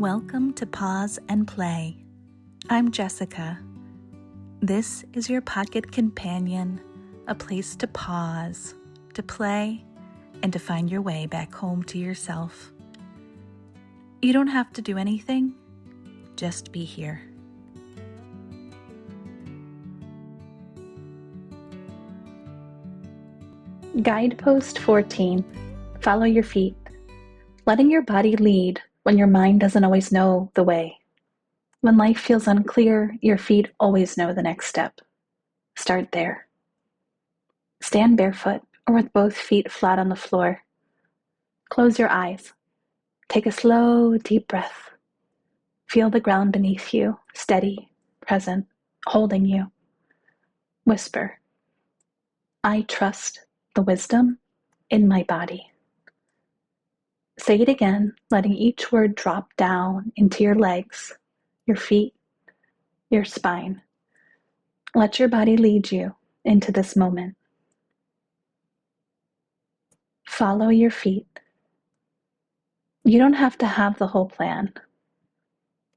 Welcome to Pause and Play. I'm Jessica. This is your pocket companion, a place to pause, to play, and to find your way back home to yourself. You don't have to do anything, just be here. Guidepost 14. Follow your feet. Letting your body lead when your mind doesn't always know the way. When life feels unclear, your feet always know the next step. Start there. Stand barefoot or with both feet flat on the floor. Close your eyes. Take a slow, deep breath. Feel the ground beneath you, steady, present, holding you. Whisper, I trust the wisdom in my body. Say it again, letting each word drop down into your legs, your feet, your spine. Let your body lead you into this moment. Follow your feet. You don't have to have the whole plan.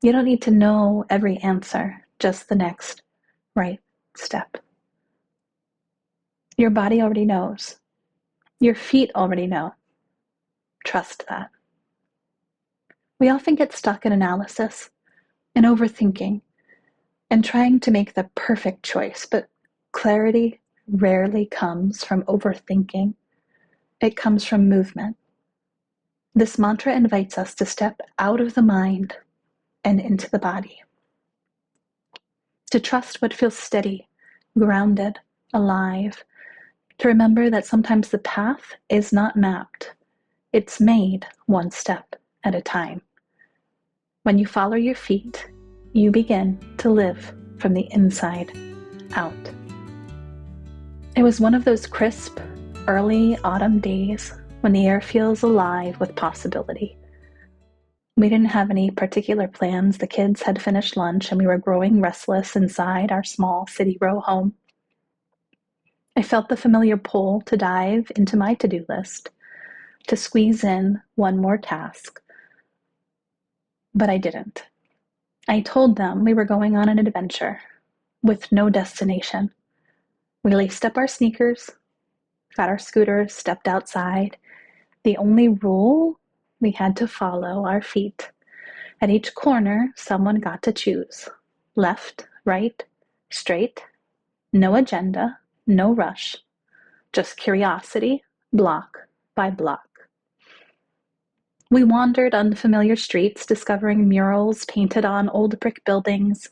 You don't need to know every answer, just the next right step. Your body already knows. Your feet already know. Trust that. We often get stuck in analysis and overthinking and trying to make the perfect choice, but clarity rarely comes from overthinking. It comes from movement. This mantra invites us to step out of the mind and into the body. To trust what feels steady, grounded, alive. To remember that sometimes the path is not mapped. It's made one step at a time. When you follow your feet, you begin to live from the inside out. It was one of those crisp, early autumn days when the air feels alive with possibility. We didn't have any particular plans. The kids had finished lunch and we were growing restless inside our small city row home. I felt the familiar pull to dive into my to-do list, to squeeze in one more task. But I didn't. I told them we were going on an adventure with no destination. We laced up our sneakers, got our scooters, stepped outside. The only rule, we had to follow our feet. At each corner, someone got to choose. Left, right, straight, no agenda, no rush, just curiosity, block by block. We wandered unfamiliar streets, discovering murals painted on old brick buildings,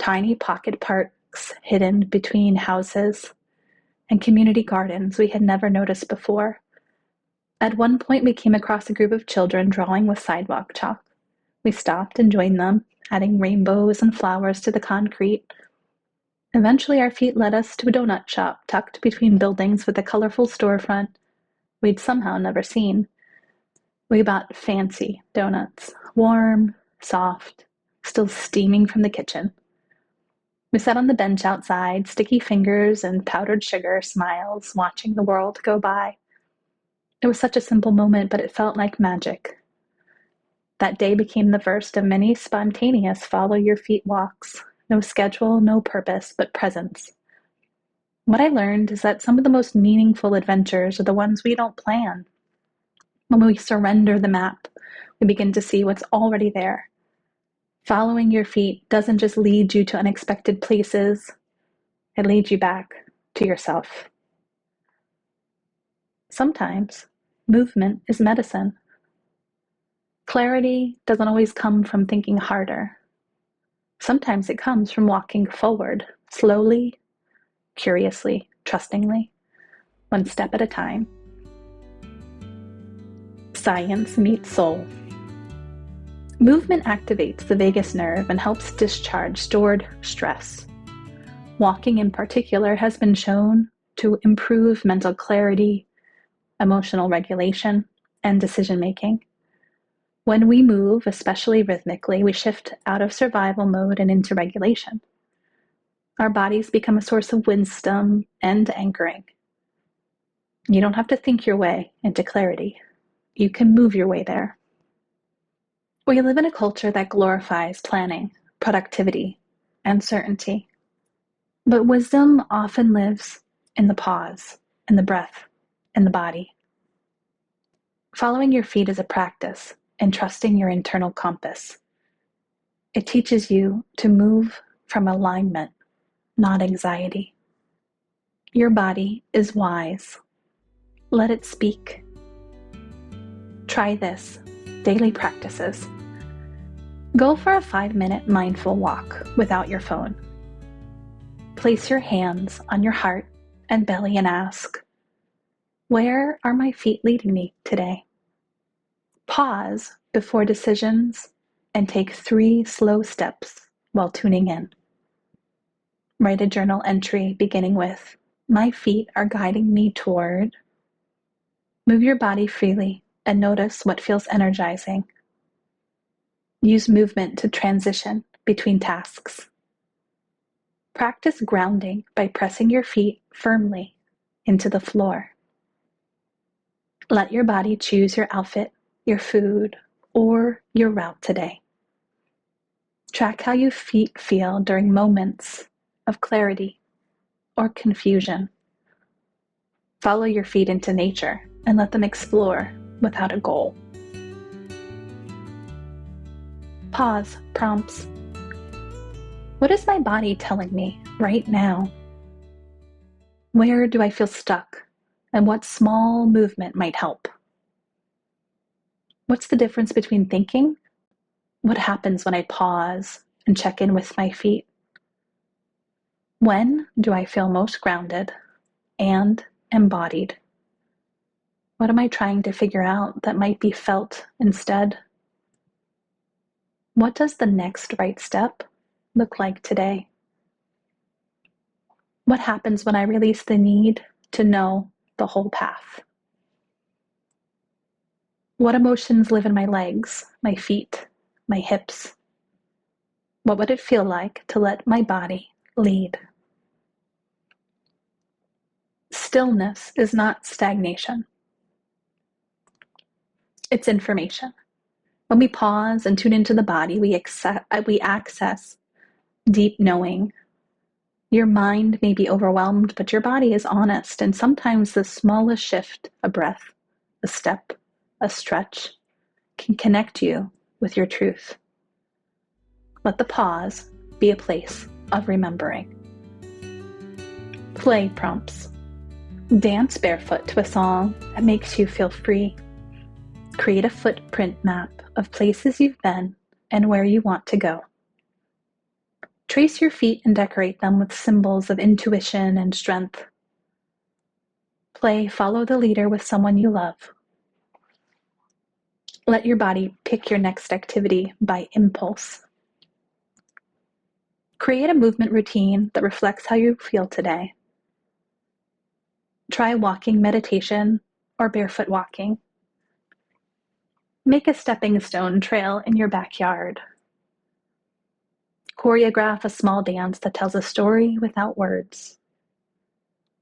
tiny pocket parks hidden between houses, and community gardens we had never noticed before. At one point, we came across a group of children drawing with sidewalk chalk. We stopped and joined them, adding rainbows and flowers to the concrete. Eventually, our feet led us to a donut shop tucked between buildings with a colorful storefront we'd somehow never seen. We bought fancy donuts, warm, soft, still steaming from the kitchen. We sat on the bench outside, sticky fingers and powdered sugar smiles, watching the world go by. It was such a simple moment, but it felt like magic. That day became the first of many spontaneous follow your feet walks. No schedule, no purpose, but presence. What I learned is that some of the most meaningful adventures are the ones we don't plan. When we surrender the map, we begin to see what's already there. Following your feet doesn't just lead you to unexpected places, it leads you back to yourself. Sometimes, movement is medicine. Clarity doesn't always come from thinking harder. Sometimes it comes from walking forward, slowly, curiously, trustingly, one step at a time. Science meets soul. Movement activates the vagus nerve and helps discharge stored stress. Walking in particular has been shown to improve mental clarity, emotional regulation, and decision-making. When we move, especially rhythmically, we shift out of survival mode and into regulation. Our bodies become a source of wisdom and anchoring. You don't have to think your way into clarity. You can move your way there. We live in a culture that glorifies planning, productivity, and certainty. But wisdom often lives in the pause, in the breath, in the body. Following your feet is a practice in trusting your internal compass. It teaches you to move from alignment, not anxiety. Your body is wise. Let it speak. Try this. Daily practices. Go for a 5-minute mindful walk without your phone. Place your hands on your heart and belly and ask, where are my feet leading me today? Pause before decisions and take 3 slow steps while tuning in. Write a journal entry beginning with, my feet are guiding me toward. Move your body freely and notice what feels energizing. Use movement to transition between tasks. Practice grounding by pressing your feet firmly into the floor. Let your body choose your outfit, your food, or your route today. Track how your feet feel during moments of clarity or confusion. Follow your feet into nature and let them explore without a goal. Pause prompts. What is my body telling me right now? Where do I feel stuck? And what small movement might help? What's the difference between thinking? What happens when I pause and check in with my feet? When do I feel most grounded and embodied? What am I trying to figure out that might be felt instead? What does the next right step look like today? What happens when I release the need to know the whole path? What emotions live in my legs, my feet, my hips? What would it feel like to let my body lead? Stillness is not stagnation. It's information. When we pause and tune into the body, we access deep knowing. Your mind may be overwhelmed, but your body is honest, and sometimes the smallest shift, a breath, a step, a stretch, can connect you with your truth. Let the pause be a place of remembering. Play prompts. Dance barefoot to a song that makes you feel free. Create a footprint map of places you've been and where you want to go. Trace your feet and decorate them with symbols of intuition and strength. Play follow the leader with someone you love. Let your body pick your next activity by impulse. Create a movement routine that reflects how you feel today. Try walking meditation or barefoot walking. Make a stepping stone trail in your backyard. Choreograph a small dance that tells a story without words.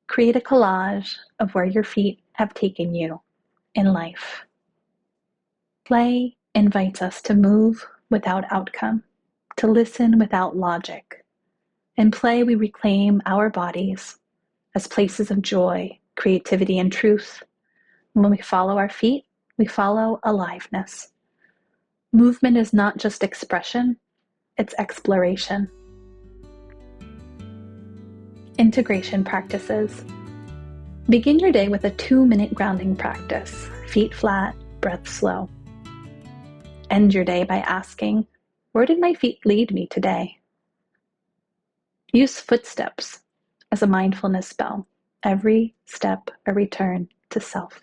Create a collage of where your feet have taken you in life. Play invites us to move without outcome, to listen without logic. In play, we reclaim our bodies as places of joy, creativity, and truth. When we follow our feet, we follow aliveness. Movement is not just expression, it's exploration. Integration practices. Begin your day with a 2-minute grounding practice, feet flat, breath slow. End your day by asking, where did my feet lead me today? Use footsteps as a mindfulness spell. Every step a return to self.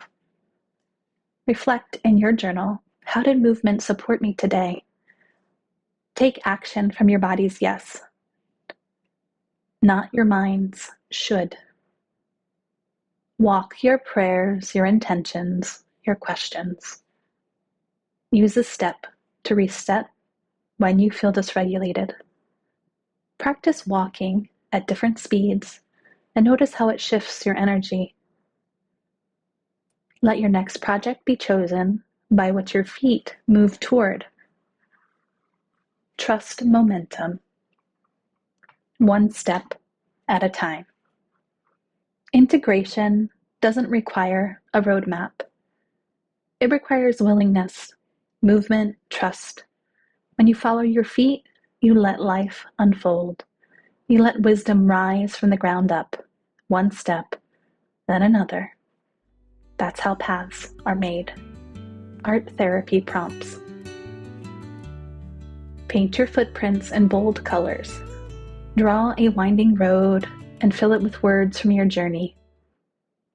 Reflect in your journal, how did movement support me today? Take action from your body's yes, not your mind's should. Walk your prayers, your intentions, your questions. Use a step to reset when you feel dysregulated. Practice walking at different speeds and notice how it shifts your energy. Let your next project be chosen by what your feet move toward, Trust momentum, one step at a time. Integration doesn't require a roadmap. It requires willingness, movement, trust. When you follow your feet, you let life unfold. You let wisdom rise from the ground up, one step, then another. That's how paths are made. Art therapy prompts. Paint your footprints in bold colors. Draw a winding road and fill it with words from your journey.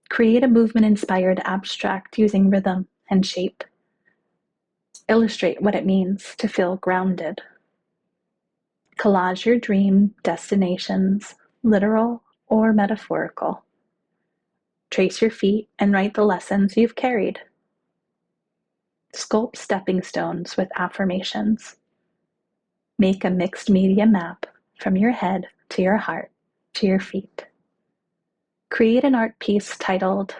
Create a movement-inspired abstract using rhythm and shape. Illustrate what it means to feel grounded. Collage your dream destinations, literal or metaphorical. Trace your feet and write the lessons you've carried. Sculpt stepping stones with affirmations. Make a mixed media map from your head to your heart to your feet. Create an art piece titled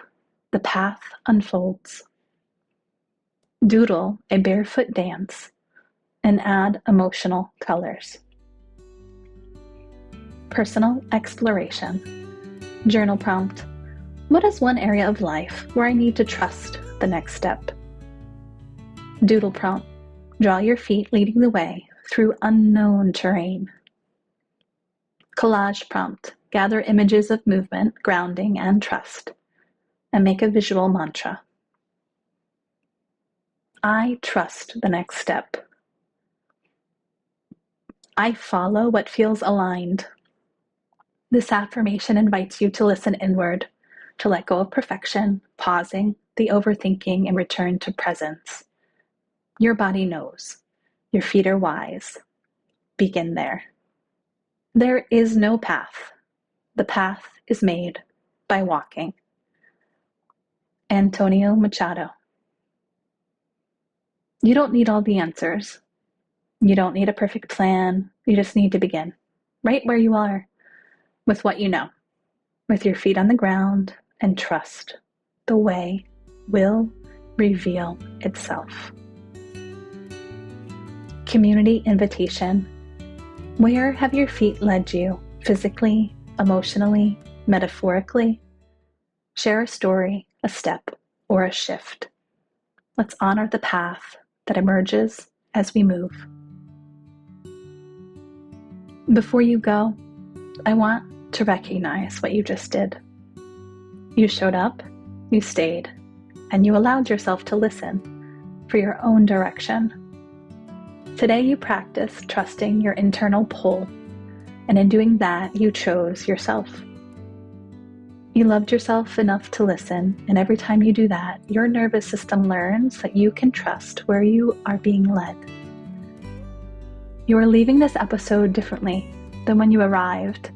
"The Path Unfolds." Doodle a barefoot dance and add emotional colors. Personal exploration. Journal prompt. What is one area of life where I need to trust the next step? Doodle prompt. Draw your feet leading the way through unknown terrain. Collage prompt. Gather images of movement, grounding, and trust, and make a visual mantra. I trust the next step. I follow what feels aligned. This affirmation invites you to listen inward, to let go of perfection, pausing the overthinking, and return to presence. Your body knows. Your feet are wise. Begin there. There is no path. The path is made by walking. Antonio Machado. You don't need all the answers. You don't need a perfect plan. You just need to begin right where you are, with what you know, with your feet on the ground, and trust the way will reveal itself. Community invitation. Where have your feet led you, physically, emotionally, metaphorically? Share a story, a step, or a shift. Let's honor the path that emerges as we move. Before you go, I want to recognize what you just did. You showed up, you stayed, and you allowed yourself to listen for your own direction. Today you practice trusting your internal pull, and in doing that, you chose yourself. You loved yourself enough to listen, and every time you do that, your nervous system learns that you can trust where you are being led. You are leaving this episode differently than when you arrived,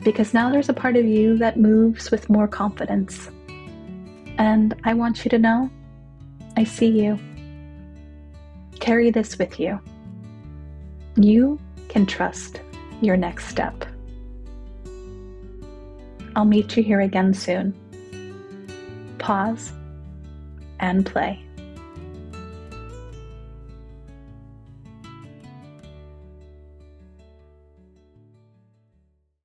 because now there's a part of you that moves with more confidence. And I want you to know, I see you. Carry this with you. You can trust your next step. I'll meet you here again soon. Pause and play.